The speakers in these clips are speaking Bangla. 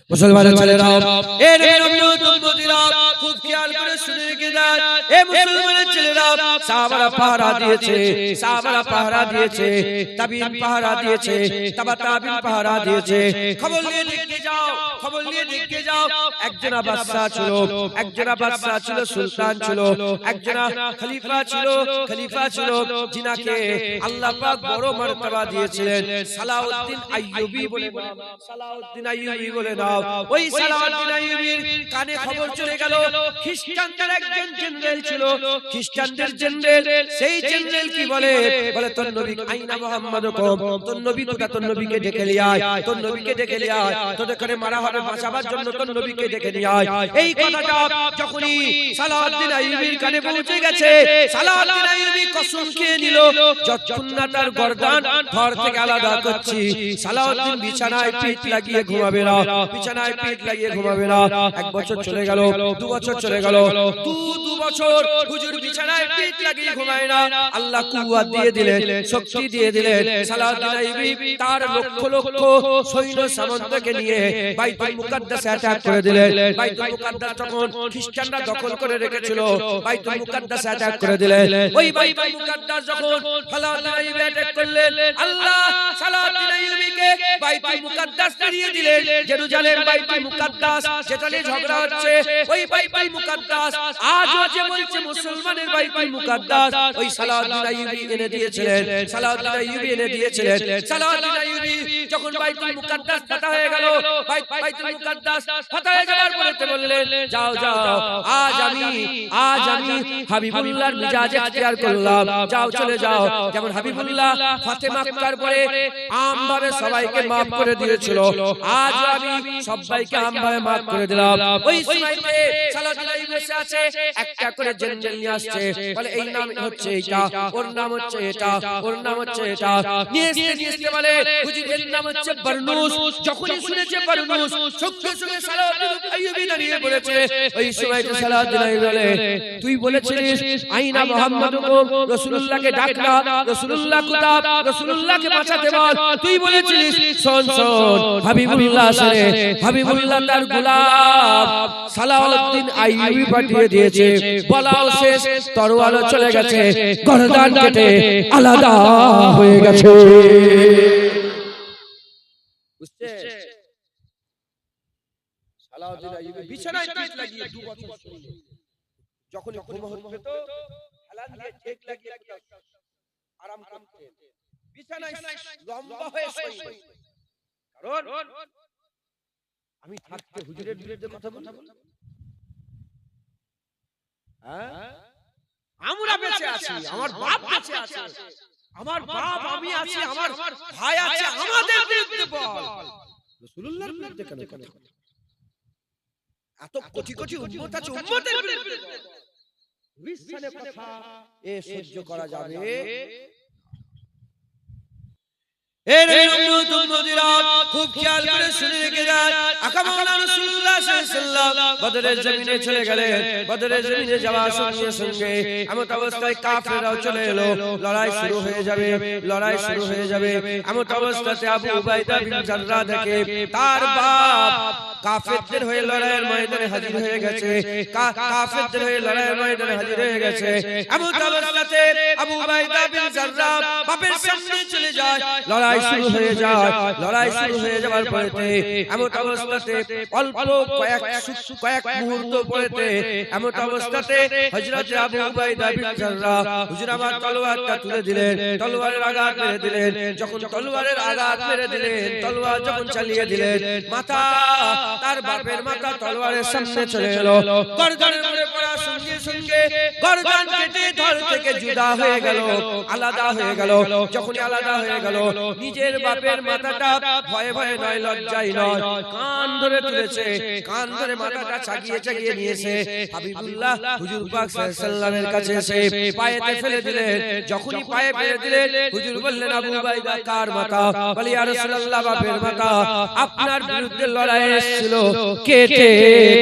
মুসলমান ছেলেরা এ নবীরা খুব খেয়াল করে শুনে রেখে দেন। এ মুসলমান ছেলেরা সাহাবারা পাহারা দিয়েছে, সাহাবারা পাহারা দিয়েছে, তাবিঈন পাহারা দিয়েছে, তাবিঈন পাহারা দিয়েছে। খবর নিয়ে দেখতে যাও, খবর নিয়ে দেখতে যাও। একজনা বাদশা ছিল, একজনা বাদশা ছিল, সুলতান ছিল, একজনা খলিফা ছিল, খলিফা ছিল, যিনাকে আল্লাহ পাক বড় মর্তবা দিয়েছিলেন। সালাউদ্দিন আইয়ুবী বলে নাম, সালাউদ্দিন আইয়ুবী বলে নাম। ওই সালাউদ্দিন আইয়ুবীর কানে খবর চলে গেল খ্রিস্টানদের একজন জেনারেল ছিল, খ্রিস্টানদের জেনারেল। সেই জেনারেল কি বলে, বলে তোর নবী আইনা মুহাম্মাদুকুম, তোর নবী কোথা, তোর নবীকে ডেকে নিয়ে আয়, তোর নবীকে ডেকে নিয়ে আয়, তোদের করে মারা হবে বাঁচাবার জন্য তোর নবীকে ডেকে নিয়ে আয়। এই কথাটা যখনই সালাউদ্দিন আইয়ুবীর কানে পৌঁছে গেছে, সালাউদ্দিন আইয়ুবী কসম খেয়ে নিল যতক্ষণ না তার গর্দান ঘর থেকে আলাদা করছি, সালাউদ্দিন বিছানায় পিঠ লাগিয়ে ঘুমাবে না, বিছানায় পিঠ লাগিয়ে ঘুমাবে না। এক বছর চলে গেল, 2 বছর চলে গেল, দু বছর হুজুর বিছানায় পিঠ লাগিয়ে ঘুমায় না। আল্লাহ কুওয়াত দিয়ে দিলেন, শক্তি দিয়ে দিলেন। সালাউদ্দিন আইয়ুবী তার লক্ষ লক্ষ সৈন্য সামন্তকে নিয়ে বাইতুল মুকাদ্দাসে অ্যাটাক করে দিলেন। বাইতুল মুকাদ্দাস যখন খ্রিস্টানরা দখল করে রেখেছিল, বাইতুল মুকাদ্দাসে অ্যাটাক করে দিলেন। ওই বাইতুল মুকাদ্দাস যখন সালাউদ্দিন আইয়ুবী অ্যাটাক করলেন, আল্লাহ সালাউদ্দিন আইয়ুবীকে বাইতুল মুকাদ্দাস ফিরিয়ে দিলেন। জেরুজালেম বাইতুল মুকাদ্দাস যেখানে ঝগড়া হচ্ছে, ওই বাইতুল মুকাদ্দাস আজও যে বলছে মুসলমানের বাইতুল মুকাদ্দাস, ওই সালাউদ্দিন আইয়ুবী এনে দিয়েছিলেন, সালাউদ্দিন আইয়ুবী এনে দিয়েছিলেন। সালাউদ্দিন আইয়ুবী যখন বাইতুল মুকাদ্দাস ফাতা হয়ে গেল, বাইতুল মুকাদ্দাস ফাতা হয়ে যাওয়ার পরে বললেন, যাও যাও, আজ আমি হাবিবুল্লাহর মিজাজে ইখতিয়ার করলাম, যাও চলে যাও। যেমন হাবিবুল্লাহ ফাতেমা মাক্কার পরে আমভাবে সবাইকে maaf করে দিয়েছিল, আজ আমি সবাইকে আমভাবে maaf করে দিলাম। ওই সময়তে সালাউদ্দিন আইয়ুবী এসে আছে, একটা করে জেনারেল নিয়ে আসছে, বলে এই নাম হচ্ছে এটা, ওর নাম হচ্ছে এটা, ওর নাম হচ্ছে এটা, নিয়ে এসে বলে হুজুর এর নাম হচ্ছে বরনুস। যখনই শুনেছে বরনুস, সঙ্গে সঙ্গে সালাউদ্দিন আইয়ুবী দাঁড়িয়ে পড়েছে। ওই সময়তে সালাউদ্দিন আইয়ুবী বলে, তুই বলেছিলিস আইনা মুহাম্মাদুকুম, রাসূলুল্লাহকে ডাকনা, রাসূলুল্লাহ কুতাব, রাসূলুল্লাহকে বাঁচাতে বল। তুই বলেছিলিস, শোন শোন, হাবিবুল্লাহ আসলে, হাবিবুল্লাহ তার গোলাম সালাউদ্দিন আইয়ুবী পাঠিয়ে দিয়েছে। বলাও শেষ, তরোয়ালও চলে গেছে, গর্দান কেটে আলাদা হয়ে গেছে। বুঝতে সালাউদ্দিন আইয়ুবী বিছানায় পিঠ লাগিয়ে 2 বছর শুয়ে, যখন ঘুম হচ্ছে তো হেলান দিয়ে ঠেক লাগিয়ে আরাম করতেন, বিছানায় লম্বা হয়ে শুয়ে। কারণ আমি থাকতে হুজুরের বিরুদ্ধে কথা বলবো, হ্যাঁ আমরা বেঁচে আছি, আমার বাপ বেঁচে আছে, আমার বাপ, আমি আছি, আমার ভাই আছে, আমাদের বিরুদ্ধে বল, রাসূলুল্লাহর বিরুদ্ধে কেন কথা বল? এত কোটি কোটি উম্মত আছে, উম্মতের বিরুদ্ধে বিছানে কথা এ সহ্য করা যাবে? খুব খেয়াল করে শুনে রেখে দেন। আকা মাওলানা রাসূলুল্লাহ সাল্লাল্লাহু আলাইহি ওয়াসাল্লাম বদরের জমিনে চলে গেলেন। বদরের জমিনে যাওয়ার সঙ্গে সঙ্গে এমন অবস্থায় কাফেররাও চলে এলো, লড়াই শুরু হয়ে যাবে, লড়াই শুরু হয়ে যাবে। এমন অবস্থাতে আবু উবাইদা বিন জাররাহ থেকে তার বাপ কাফেরদের হয়ে লড়াইয়ের ময়দানে হাজির হয়ে গেছে, কাফেরদের হয়ে লড়াইয়ের ময়দানে হাজির হয়ে গেছে। এমন অবস্থাতে আবু উবাইদা বিন জাররাহ বাপের সামনে চলে যায়, লড়াই শুরু হয়ে যায়। লড়াই শুরু হয়ে যাওয়ার পরেতে এমন অবস্থাতে অল্প কয়েক মুহূর্ত পরেতে এমন অবস্থাতে হযরত আবু উবাইদা বিন জাররাহ হুজুর আমার তলোয়ারটা তুলে দিলেন, তলোয়ারের আঘাত মেরে দিলেন। যখন তলোয়ারের আঘাত মেরে দিলেন, তলোয়ার যখন চালিয়ে দিলেন, মাথা, তার বাপের মাথা তলোয়ারের সামনে চলে এলো। গর্দানের উপরে পড়ার সঙ্গে সঙ্গে গর্দান কেটে ধর থেকে জুদা হয়ে গেল, আলাদা হয়ে গেল। যখনই আলাদা হয়ে গেল, নিজের বাপের মাথাটা ভয়ে ভয়ে নয়, লজ্জায় নয়, কান ধরে তুলেছে, কান ধরে মাথাটা চাগিয়ে চাগিয়ে নিয়েছে। হাবিবুল্লাহ হুজুর পাক সাল্লাল্লাহু আলাইহি ওয়াসাল্লামের কাছে এসে পায়েতে ফেলে দিলেন। যখনই পায়ে ফেলে দিলেন, হুজুর বললেন, আবু উবাইদা কার মাথা? বলে, ইয়া রাসূলুল্লাহ বাপের মাথা, আপনার বিরুদ্ধে লড়াই এসেছিল, কেটে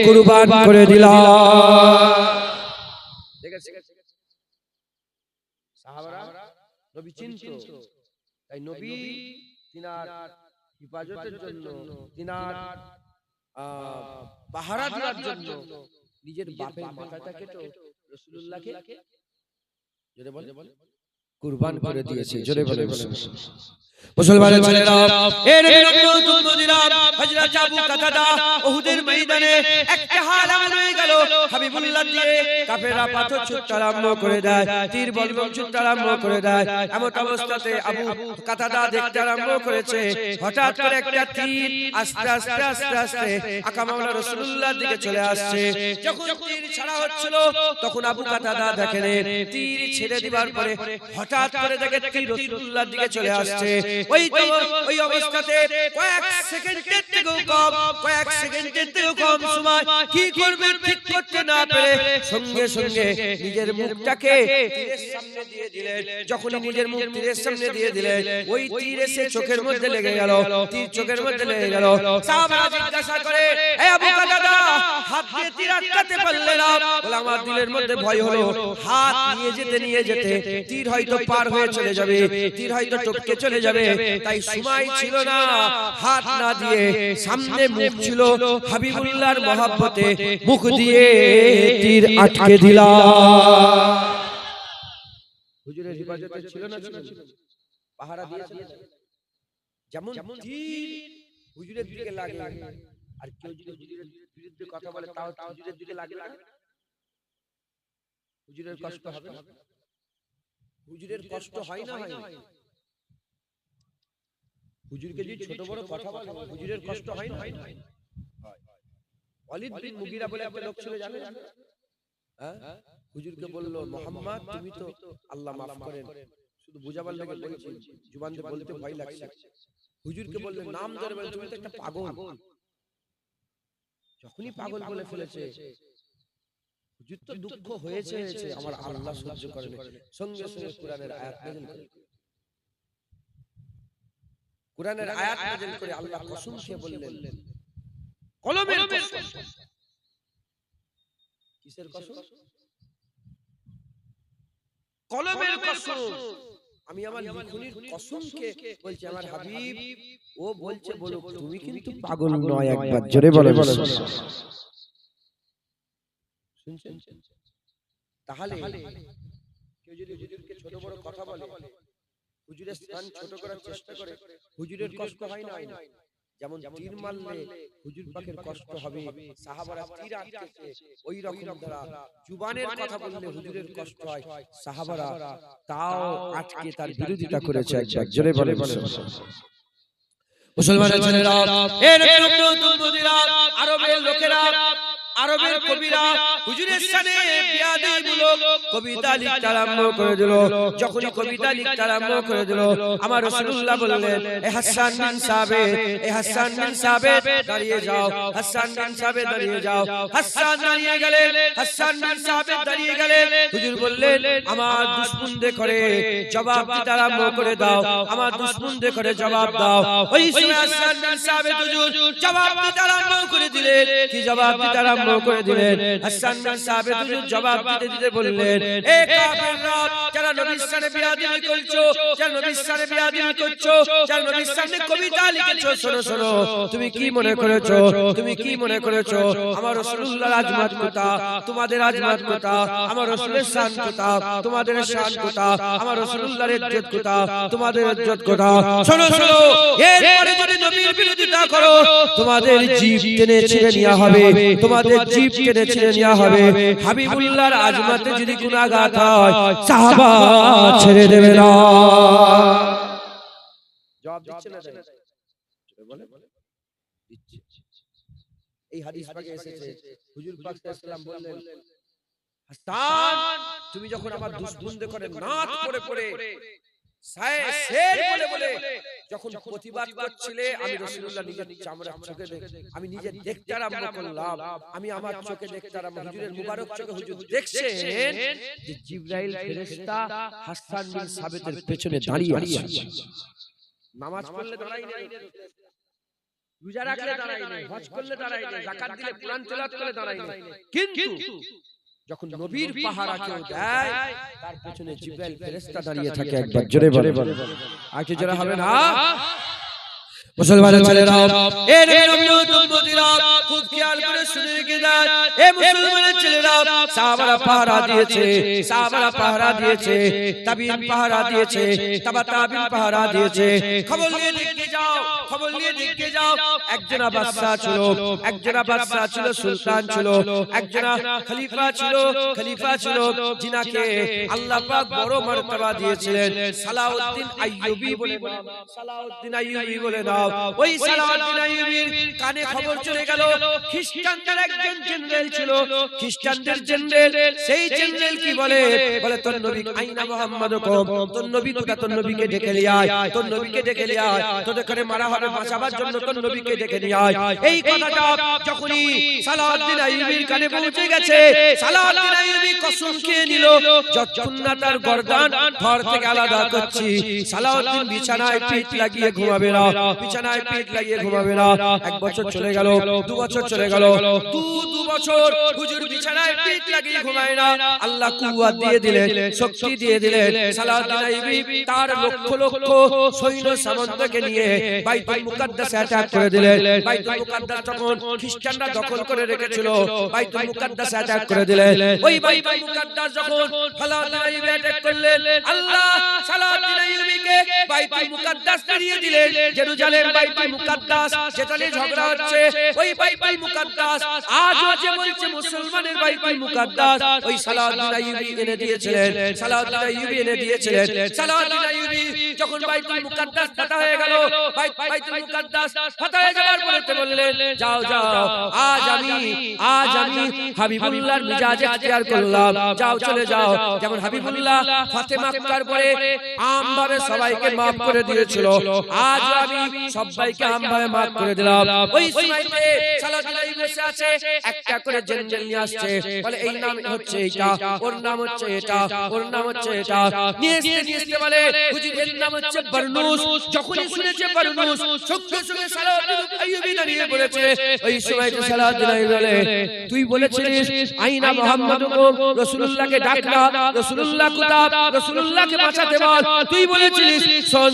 কুরবান করে দিলাম। ঠিক আছে, সাহাবারা নবী চিনত, তাই নবী তিনার হিফাজতের জন্য, তিনার পাহারা দেওয়ার জন্য নিজের বাপের মাথাটা কেটে রাসূলুল্লাহকে জোরে বলে কুরবান করে দিয়েছে। জোরে বলে মুসলমানের ছেলেরা, এ নবীর উম্মতিরা, হযরত আবু কাতাদা উহুদের ময়দানে একটা হাল এমন হয়ে গেল, হাবিবুল্লাহ দিয়ে কাফেররা পাথর ছুটতে আরম্ভ করে দেয়, তীর বলবম ছুটতে আরম্ভ করে দেয়। এমন অবস্থাতে আবু কাতাদা দেখতে আরম্ভ করেছে, হঠাৎ করে একটা তীর আস্তে আস্তে আস্তে আস্তে আকা মাওলা রাসূলুল্লাহর দিকে চলে আসছে। যখন তীর ছাড়া হচ্ছিল তখন আবু কাতাদা দেখেন তীর ছেড়ে দিবার পরে হঠাৎ করে দেখে তীর রাসূলুল্লাহর দিকে চলে আসছে। ওই অবস্থাতে কয়েক সেকেন্ডের থেকেও কম সময় কি করবে ঠিক করতে না পেরে সঙ্গে সঙ্গে নিজের মুখটাকে তীরের সামনে দিয়ে দিলেন। যখন নিজের মুখ তীরের সামনে দিয়ে দিলেন, ওই তীর এসে চোখের মধ্যে লেগে গেল। তীর চোখের মধ্যে লেগে গেল। সাহাবারা জিজ্ঞাসা করে, হে আবু কাতাদা, হাত দিয়ে তীর আটকাতে পারলে না? বলে, আমার দিলের মধ্যে ভয় হলো, হাত নিয়ে যেতে তীর হয়তো পার হয়ে চলে যাবে, তীর হয়তো টপকে চলে যাবে, তাই সময় ছিল না। হাত না দিয়ে সামনে মুখ ছিল, হাবিবুল্লাহর মহব্বতে মুখ দিয়ে তীর আটকে দিলাম। হুজুরের হেফাজতে ছিল না, পাহারা দিয়েছিল। যেমন তীর হুজুরের দিকে লাগে, আর কেউ যদি হুজুরের বিরুদ্ধে কথা বলে তাও হুজুরের দিকে লাগে না, হুজুরের কষ্ট হবে না? হুজুরের কষ্ট হয় না? হয় না? হুজুরকে যদি ছোট বড় কথা বলে হুজুরের কষ্ট হয় না? হয়। ওয়ালিদ বিন মুগিরা বলে একটা লোক ছিল, জানেন? হ্যাঁ, হুজুরকে বলল, মুহাম্মদ তুমি তো আল্লাহ মাফ করেন, শুধু বুঝাবার লাগে বলছি, জবান দিয়ে বলতে ভয় লাগছে। হুজুরকে বললেন, নাম ধরে বলেন, তুমি তো একটা পাগল। যখনই পাগল বলে ফেলেছে, হুজুর তো দুঃখ হয়েছে, আমার আল্লাহ সহ্য করেন। সঙ্গে সঙ্গে কোরআনের আয়াত নাযিল করে, কোরআনের আয়াত নাযিল করে আল্লাহ কসম খেয়ে বললেন, কলমের কসম। কিসের কসম? কলমের কসম। আমি আমার লিখনির কসমকে বলছি, আমার হাবিব ও বলছে, বলো তুমি কিন্তু পাগল নয়। একবার জোরে বলে শুনছেন? তাহলে কেউ যদি হুজুরকে ছোট বড় কথা বলে, হুজুরের স্থান ছোট করার চেষ্টা করে, হুজুরের কষ্ট হয় না? যেমন তীর মারলে হুজুর পাকের কষ্ট হবে, সাহাবারা তীর আটকেছে, ওই রকম তারা জুবানের কথা বললে হুজুরের কষ্ট হয়, সাহাবারা তাও আটকে তার বিরোধিতা করেছে। একবার জোরে বলে মুসলমানের ছেলেরা, এর উম্মতিরা, আরবের লোকেরা, আরবের কবিরা হুজুরের সামনে বিয়াদবিমূলক কবিতা লিখতে আরম্ভ করে দিল। যখনই কবিতা লিখতে আরম্ভ করে দিল, আমার রাসূলুল্লাহ বললেন, এ হাসান বিন সাবিত, এ হাসান বিন সাবিত দাঁড়িয়ে যাও, হাসান বিন সাবিত দাঁড়িয়ে যাও। হাসান দাঁড়িয়ে গেলেন, হাসান বিন সাবিত দাঁড়িয়ে গেলেন। হুজুর বললেন, আমার দুশমনদের করে জবাব দিতে আরম্ভ করে দাও, আমার দুশমনদের করে জবাব দাও। ওই সময় হাসান বিন সাবিত হুজুর জবাব দিতে আরম্ভ করে দিলেন। কি জবাব দিতে আরম্ভ করে দিলেন? হাসান বিন সাবিত হুজুর জবাব দিতে দিতে বললেন, এ কাফেররা, যারা নবীর সামনে বিয়াদবি করছো, যারা নবীর সামনে বিয়াদবি করছো, যারা নবীর সামনে কবিতা লিখেছো, শোনো শোনো, তুমি কি মনে করেছো? তুমি কি মনে করেছো আমার রাসূলুল্লাহর আজমত কোথা, তোমাদের আজমত কোথা? আমার রাসূলের শান কোথা, তোমাদের শান কোথা? আমার রাসূলুল্লাহর ইজ্জত কোথা, তোমাদের ইজ্জত কোথা? শোনো শোনো, এরপরে যদি নবীর বিরোধিতা করো, তোমাদের জিভ টেনে ছিঁড়ে নেওয়া হবে, তোমাদের জিভ টেনে ছিঁড়ে নেওয়া হবে। হাবিবুল্লাহর আজমতে যদি গুনাহগার হয়, সাহাবা ছেড়ে দেবে না। জবাব দিচ্ছে না? বলে দিচ্ছে। এই হাদিস পাকে এসেছে, হুজুর পাক সাল্লাল্লাহু আলাইহি ওয়াসাল্লাম বললেন, হাসান তুমি যখন আমার দুশমনদের করে নাত করে পড়ে শের বলে বলে যখন প্রতিবাদ করছিলে, আমি রাসূলুল্লাহ নিজের চামড়ার চোখে আমি নিজে দেখতে আরম্ভ করলাম, আমি আমার চোখে দেখতে আরম্ভ, হুজুরের মুবারক চোখে হুজুর দেখছেন যে জিবরাইল ফেরেশতা হাসান বিন সাবিতের পেছনে দাঁড়িয়ে আছে। নামাজ পড়লে দাঁড়াই না, রোজা রাখলে দাঁড়াই না, হজ করলে দাঁড়াই না, যাকাত দিলে, কুরআন তেলাওয়াত করলে দাঁড়াই না, কিন্তু যখন নবীর পাহারা কেউ দেয়, তার পেছনে জিবরাইল ফেরেশতা দাঁড়িয়ে থাকে। একবার জোরে বলে, আর কি জোরে হবে না? মুসলমানের ছেলেরা, এ নবীর উম্মতিরা, খেয়াল করে শুনে রেখে দেন এ মুসলমানের ছেলেরা সাহাবারা পাহারা দিয়েছে সাহাবারা পাহারা দিয়েছে তাবিঈন পাহারা দিয়েছে তাবিঈন পাহারা দিয়েছে খবর নিয়ে দেখতে যাও খবর নিয়ে দেখতে যাও একজনা বাদশা ছিল সুলতান ছিল একজনা খলিফা ছিল যিনাকে আল্লাহ পাক বড় মর্তবা দিয়েছিলেন সালাউদ্দিন আইয়ুবী বলে দাও ওই সালাউদ্দিন আইয়ুবীর কানে খবর চলে গেল খ্রিস্টানদের একজন জেনারেল ছিল খ্রিস্টানদের জেনারেল সেই জেনারেল কি বলে তোর নবী আইনা মুহাম্মাদুকুম তোর নবী কোথা তোর নবীকে ডেকে নিয়ে আয় তোর নবীকে ডেকে নিয়ে আয় তোদের করে মারা হবে বাঁচাবার জন্য তোর নবীকে ডেকে নিয়ে আয় এই কথাটা যখনই সালাউদ্দিন আইয়ুবীর কানে পৌঁছে গেছে সালাউদ্দিন আইয়ুবী কসম খেয়ে নিল যতক্ষণ না তার গর্দান ঘর থেকে আলাদা করছি সালাউদ্দিন বিছানায় পিঠ লাগিয়ে ঘুমাবে না এক বছর চলে গেল 2 বছর চলে গেল 2 বছর হুজুর বিছানায় পিঠ লাগিয়ে ঘুমায় না আল্লাহ কুওয়াত দিয়ে দিলেন শক্তি দিয়ে দিলেন সালাউদ্দিন আইয়ুবী তার লক্ষ লক্ষ সৈন্য সামন্তকে নিয়ে বাইতুল মুকাদ্দাসে অ্যাটাক করে দিলেন বাইতুল মুকাদ্দাস যখন খ্রিস্টানরা দখল করে রেখেছিল বাইতুল মুকাদ্দাসে অ্যাটাক করে দিলেন ওই বাইতুল মুকাদ্দাস যখন সালাউদ্দিন আইয়ুবী অ্যাটাক করলেন আল্লাহ সালাউদ্দিন আইয়ুবীকে বাইতুল মুকাদ্দাস ফিরিয়ে দিলেন জেরুজালেম বাইতুল মুকাদ্দাস যেখানে ঝগড়া হচ্ছে ওই বাইতুল মুকাদ্দাস আজও যে বলছে মুসলমানের বাইতুল মুকাদ্দাস ওই সালাউদ্দিন আইয়ুবী এনে দিয়েছিলেন সালাউদ্দিন আইয়ুবী যখন বাইতুল মুকাদ্দাস ফাতা হয়ে গেল বাইতুল মুকাদ্দাস ফাতা হয়ে যাবার পরে বললেন যাও আজ আমি হাবিবুল্লাহর মিজাজ ইখতিয়ার করলাম যাও চলে যাও যেমন হাবিবুল্লাহ ফাতেমা মক্কার পরে আমভাবে সবাইকে maaf করে দিয়েছিল আজ আমি সবাইকে আমভাবে maaf করে দিলাম ওই সময়তে সালাউদ্দিন আইয়ুবী আছে একটা করে জেনারেল নিয়ে আসছে বলে এই নাম হচ্ছে এটা ওর নাম হচ্ছে এটা ওর নাম হচ্ছে এটা নিয়ে আসতে বলে হুজুর এর নাম হচ্ছে বরনুস যখনই শুনেছে বরনুস সঙ্গে সঙ্গে সালাউদ্দিন আইয়ুবী দাঁড়িয়ে পড়েছে ওই সময়তে সালাউদ্দিন আইয়ুবী বলে তুই বলেছিলিস আইনা মুহাম্মাদুকুম রাসূলুল্লাহকে ডাকনা রাসূলুল্লাহ কুতাব রাসূলুল্লাহকে বাঁচাতে বল তুই বলেছিলিস শোন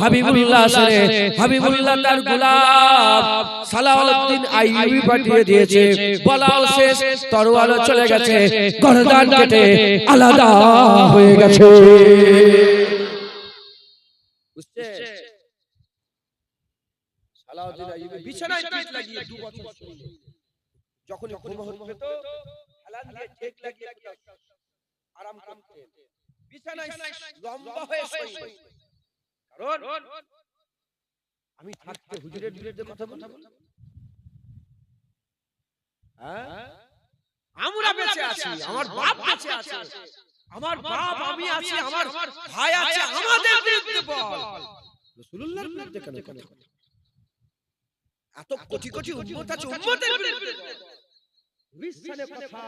হাবিবুল্লাহ হাবিবুল্লাহ তার গোলাম সালাউদ্দিন আইয়ুবী পাঠিয়ে দিয়েছে বলাও শেষ তরোয়াল চলে গেছে গর্দান কেটে আলাদা হয়ে গেছে বুঝতে সালাউদ্দিন আইয়ুবী বিছানায় পিঠ লাগিয়ে 2 বছর শুয়ে যখন ঘুম হচ্ছে তো হেলান দিয়ে ঠেক লাগিয়ে আরাম করতে বিছানায় লম্বা হয়ে শুয়ে কারণ আমি থাকতে হুজুরের বিরুদ্ধে কথা বলবো হ্যাঁ আমরা বেঁচে আছি আমার বাপ বেঁচে আছে আমার বাপ আমি আছি আমার ভাই আছে আমাদের বিরুদ্ধে বল রাসূলুল্লাহর বিরুদ্ধে কেন কথা এত কোটি কোটি উম্মত আছে উম্মতের বিরুদ্ধে বিস্তারে কথা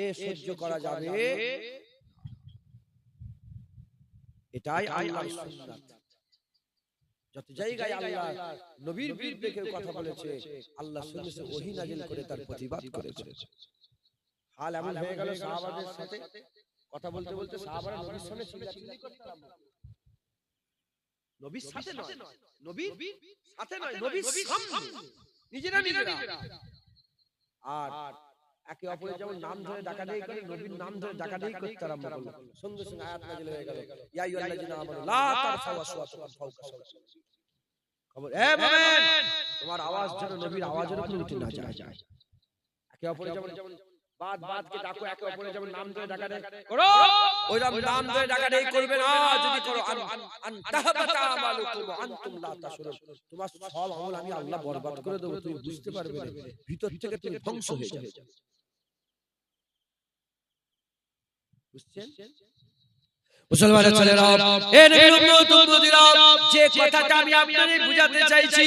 এ সহ্য করা যাবে এটাই আল্লাহর সুন্নাত যত জায়গায় আল্লাহ নবীর বিরুদ্ধে কেউ কথা বলেছে আল্লাহ শুনেছে ওহী নাযিল করে তার প্রতিবাদ করেছে হাল এমন হয়ে গেল সাহাবাদের সাথে কথা বলতে বলতে সাহাবারা নবীর সামনে চিল্লাচিল্লি করতে আরম্ভ করলো নবীর সাথে নয় নবীর সামনে নিজেরা আর একে অপরের যেমন নাম ধরে ডাকাডাকি করে নবীর নাম ধরে ডাকাডাকি করতে আরম্ভ করলো সঙ্গে সঙ্গে আয়াত নাযিল হয়ে গেল ইয়া আইয়ুহাল্লাযিনা আমানু লা তারফাউ আসওয়াতাকুম ফাওকা সাওতি খবর এ মুমিন তোমার আওয়াজ যেন নবীর আওয়াজের উপরে উঠে না যায় একে অপরের যেমন বাদকে ডাকো একে অপরের যেমন নাম ধরে ডাকাডাকি করো ওইরকম নাম ধরে ডাকাডাকি করবে না যদি করো আনতাহাবাতা আমালুকুম আনতুম লা তাশউরুন তোমার সব আমল আমি আল্লাহ বরবাদ করে দেব তুমি বুঝতে পারবে না ভিতর থেকে তুমি ধ্বংস হয়ে যাবে বুঝছেন মুসলমানের ছেলেরা এ নবীর উম্মত উম্মতিরা যে কথাটা আমি আপনাদের বুঝাতে চাইছি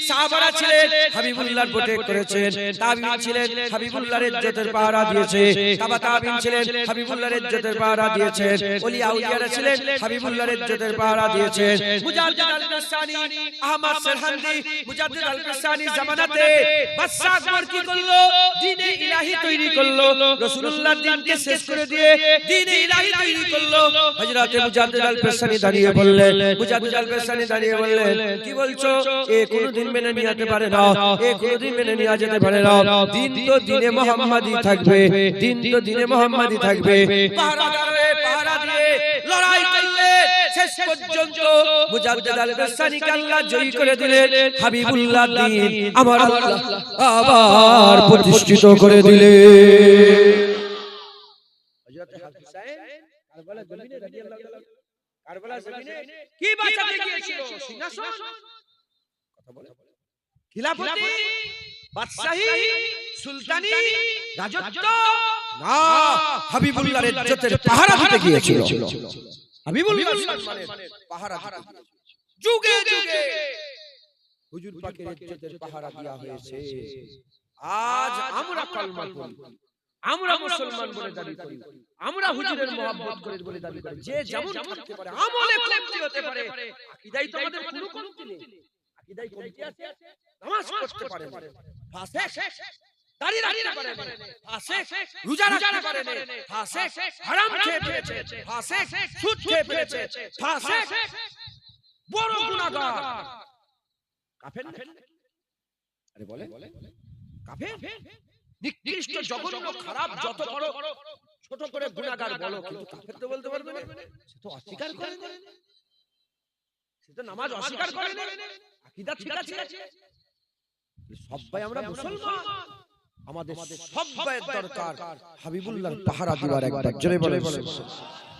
সাহাবারা ছিলেন হাবিবুল্লাহর প্রোটেক্ট করেছেন তাবিঈন ছিলেন হাবিবুল্লাহর ইজ্জতের পাহারা দিয়েছে তাবিঈন ছিলেন হাবিবুল্লাহর ইজ্জতের পাহারা দিয়েছেন ওলি আউলিয়ারা ছিলেন হাবিবুল্লাহর ইজ্জতের পাহারা দিয়েছেন মুজাদ্দিদ আল-কাসানি আহমদ সরহান্দি মুজাদ্দিদ আল-কাসানি জামানাতে বাদশা আকবর কি করলো দ্বীনে ইলাহি তৈরি করলো রাসূলুল্লাহর দ্বীনকে শেষ করে দিয়ে দ্বীনে ইলাহি তৈরি করলো হযরতে মুজাদ্দিদ আল পেশানি দাঁড়িয়ে বললেন, মুজাদ্দিদ আল পেশানি দাঁড়িয়ে বললেন, কি বলছো? এ কোনোদিন মেনে নিয়ে যেতে পারে না, এ কোনোদিন মেনে নিয়ে যেতে পারে না। দিন তো দিনে মুহাম্মাদি থাকবে, দিন তো দিনে মুহাম্মাদি থাকবে। পাহারাদার হয়ে পাহারা দিয়ে লড়াই করলে শেষ পর্যন্ত মুজাদ্দিদ আল পেশানিকে আল্লাহ জয়ী করে দিলেন। হাবিবুল্লাহ দ্বীন আমার আল্লাহ আবার প্রতিষ্ঠিত করে দিলেন। হযরতে হুসাইন কারবালা জমিনে রাদিয়াল্লাহু তাআলা কারবালা জমিনে কি বাঁচাতে গিয়েছিল? সিংহাসন, কথা বলে, খিলাফতি, বাদশাহী, সুলতানি, রাজত্ব না, হাবিবুল্লাহর ইজ্জতের পাহারা দিতে গিয়েছিল। হাবিবুল্লাহর সম্মানের পাহারা দিতে যুগে যুগে হুজুর পাকের ইজ্জতের পাহারা দেয়া হয়েছে। আজ আমরা কলমা পড়ি, আমরা মুসলমান বলে দাবি করি, আমরা হুজুরের মহব্বত করি বলে দাবি করি। যে যেমন করতে পারে, আমলে কমতি হতে পারে, আকীদায় তো আমাদের কোনো কমতি নেই। আকীদায় কমতি আছে, নামাজ পড়তে পারে না, ফাসিক, দাড়ি রাখতে পারে না, ফাসিক, রোজা রাখতে পারে না, ফাসিক, হারাম খেয়ে ফেলেছে, ফাসিক, সুদ খেয়ে ফেলেছে, ফাসিক, বড় গুনাহগার, কাফের না? আরে বলে কাফের, নিকৃষ্ট, জঘন্য, খারাপ, যত বড় ছোট করে গুনাহগার বলো, কিন্তু কাফের তো বলতে পারবে না। সে তো অস্বীকার করে না, সে তো নামাজ অস্বীকার করে না, আকীদা ঠিক আছে। সবাই আমরা মুসলমান, আমাদের সবাই দরকার হাবিবুল্লাহর পাহারা দিবার। একবার জোরে বলে